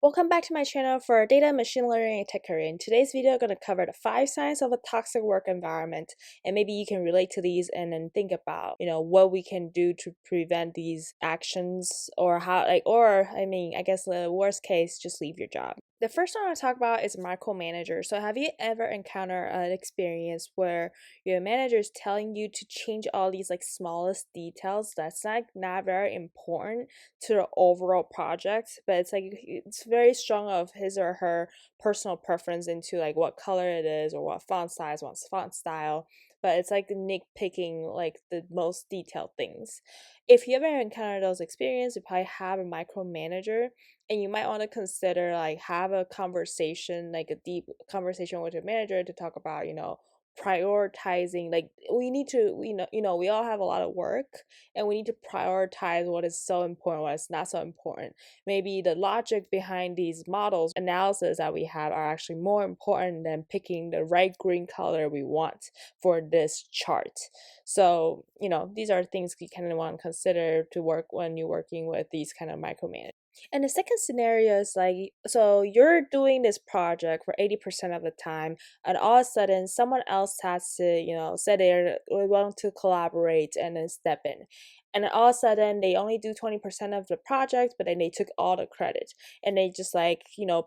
Welcome back to my channel for data, machine learning, and tech career. In today's video, I'm going to cover the 5 signs of a toxic work environment, and maybe you can relate to these and then think about, what we can do to prevent these actions, or how, I guess the worst case, just leave your job. The first one I want to talk about is micromanager. So, have you ever encountered an experience where your manager is telling you to change all these smallest details that's not very important to the overall project, but it's very strong of his or her personal preference into what color it is or what font size, what font style, but it's like nitpicking the most detailed things. If you ever encounter those experiences, you probably have a micromanager, and you might want to consider have a conversation, like a deep conversation with your manager to talk about prioritizing. We we all have a lot of work, and we need to prioritize what is so important, what is not so important. Maybe the logic behind these models analysis that we have are actually more important than picking the right green color we want for this chart. So these are things you kind of want to consider to work when you're working with these kind of micromanage. And the second scenario is so you're doing this project for 80% of the time, and all of a sudden someone else has to, say they're willing to collaborate and then step in. And then all of a sudden they only do 20% of the project, but then they took all the credit. And they just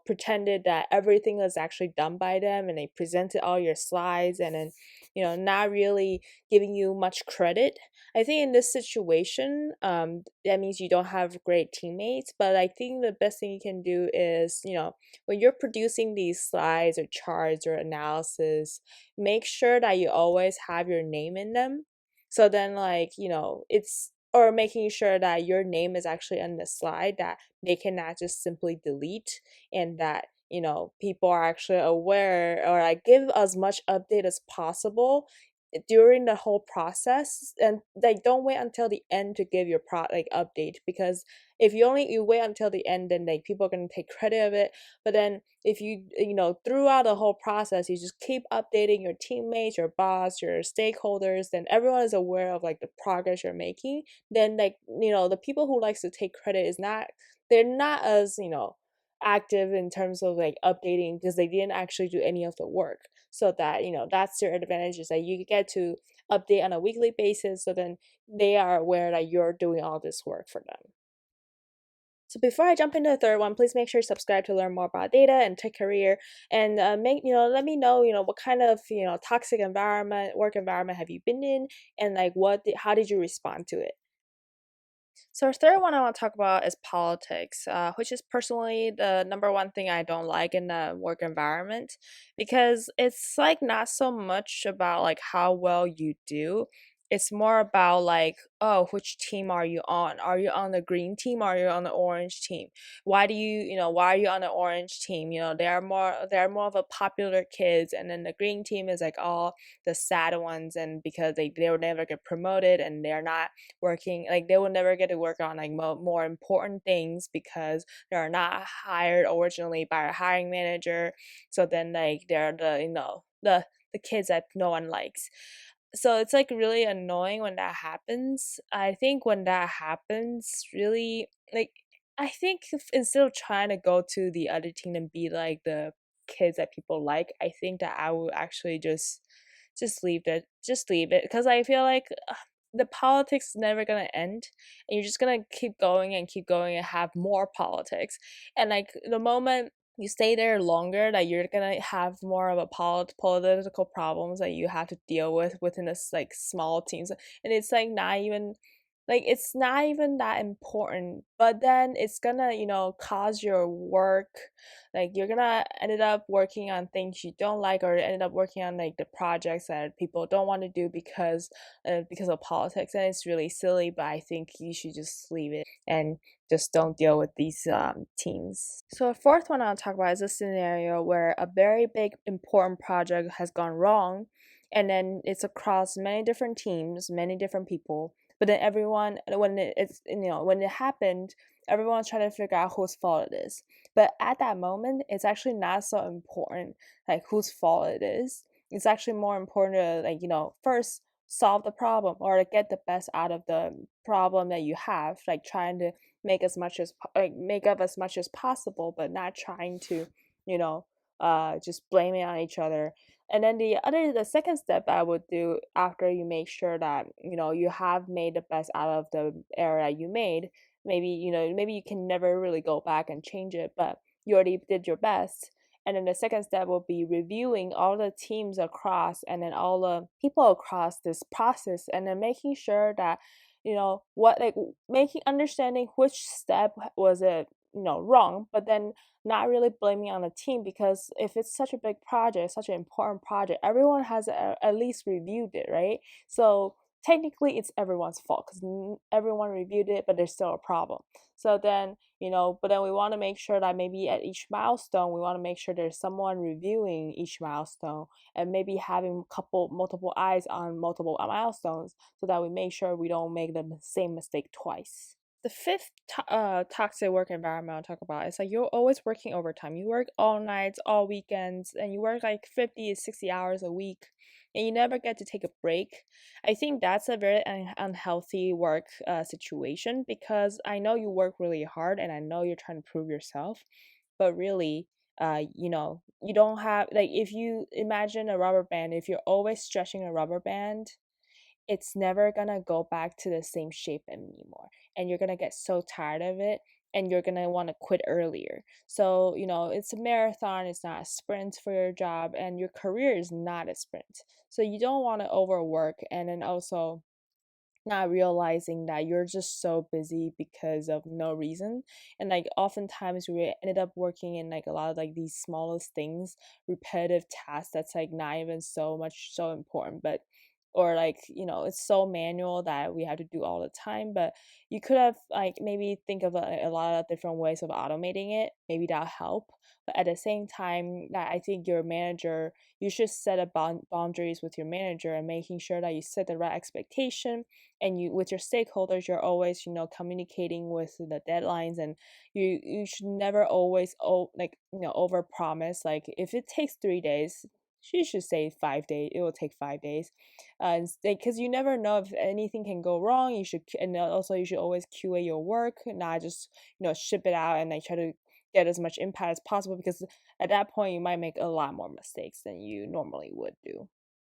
pretended that everything was actually done by them, and they presented all your slides, and then, not really giving you much credit. I think in this situation, that means you don't have great teammates. But I think the best thing you can do is, when you're producing these slides or charts or analysis, make sure that you always have your name in them. So then, it's or making sure that your name is actually on the slide, that they cannot just simply delete, and that people are actually aware, or give as much update as possible during the whole process. And don't wait until the end to give your update, because if you wait until the end, then people are going to take credit of it. But then if throughout the whole process you just keep updating your teammates, your boss, your stakeholders, then everyone is aware of the progress you're making. Then the people who likes to take credit is not, they're not as active in terms of updating, because they didn't actually do any of the work. So that that's their advantage, is that you get to update on a weekly basis, so then they are aware that you're doing all this work for them. So before I jump into the third one, please make sure to subscribe to learn more about data and tech career, and let me know what kind of toxic work environment have you been in, and how did you respond to it. So our third one I want to talk about is politics, which is personally the number one thing I don't like in the work environment, because it's not so much about how well you do. It's more about oh, which team are you on? Are you on the green team, or are you on the orange team? Why do why are you on the orange team? They're more of a popular kids, and then the green team is all the sad ones, and because they will never get promoted, and they're not working, they will never get to work on more important things, because they're not hired originally by a hiring manager. So then they're the kids that no one likes. So it's really annoying when that happens. I think when that happens, really, I think instead of trying to go to the other team and be the kids that people like, I think that I would actually just leave it, because I feel the politics is never gonna end, and you're just gonna keep going and have more politics. And the moment you stay there longer, that you're gonna have more of a political problems that you have to deal with within this small teams. And it's it's not even that important, but then it's gonna cause your work, you're gonna end up working on things you don't like, or end up working on the projects that people don't want to do because of politics. And it's really silly, but I think you should just leave it and just don't deal with these teams. So a fourth one I'll talk about is a scenario where a very big important project has gone wrong, and then it's across many different teams, many different people. But then everyone, when it happened, everyone's trying to figure out whose fault it is. But at that moment, it's actually not so important whose fault it is. It's actually more important to first solve the problem, or to get the best out of the problem that you have, trying to make up as much as possible, but not trying to, you know, just blame it on each other. And then the second step I would do after you make sure that you have made the best out of the error that you made. Maybe maybe you can never really go back and change it, but you already did your best. And then the second step will be reviewing all the teams across and then all the people across this process, and then making sure that what, like, making understanding which step was it wrong, but then not really blaming on the team, because if it's such a big project, such an important project, everyone has at least reviewed it, right? So technically it's everyone's fault because everyone reviewed it, but there's still a problem. So then but then we want to make sure that maybe at each milestone we want to make sure there's someone reviewing each milestone, and maybe having multiple eyes on multiple milestones, so that we make sure we don't make the same mistake twice. The fifth toxic work environment I'll talk about is like you're always working overtime. You work all nights, all weekends, and you work like 50 to 60 hours a week, and you never get to take a break. I think that's a very unhealthy work situation, because I know you work really hard and I know you're trying to prove yourself, but really, you don't have, like, if you imagine a rubber band, if you're always stretching a rubber band, it's never gonna go back to the same shape anymore. And you're gonna get so tired of it, and you're gonna want to quit earlier. So, it's a marathon, it's not a sprint for your job, and your career is not a sprint. So you don't want to overwork and then also not realizing that you're just so busy because of no reason. And like oftentimes we ended up working in like a lot of like these smallest things, repetitive tasks that's like not even so important, but or like it's so manual that we have to do all the time. But you could have like maybe think of a lot of different ways of automating it, maybe that'll help. But at the same time, that I think your manager, you should set a boundaries with your manager, and making sure that you set the right expectation, and you with your stakeholders you're always communicating with the deadlines. And you should never always over promise. Like if it takes 3 days, you should say 5 days, it will take 5 days. Because you never know if anything can go wrong. And also you should always QA your work, not just ship it out and like try to get as much impact as possible, because at that point you might make a lot more mistakes than you normally would do.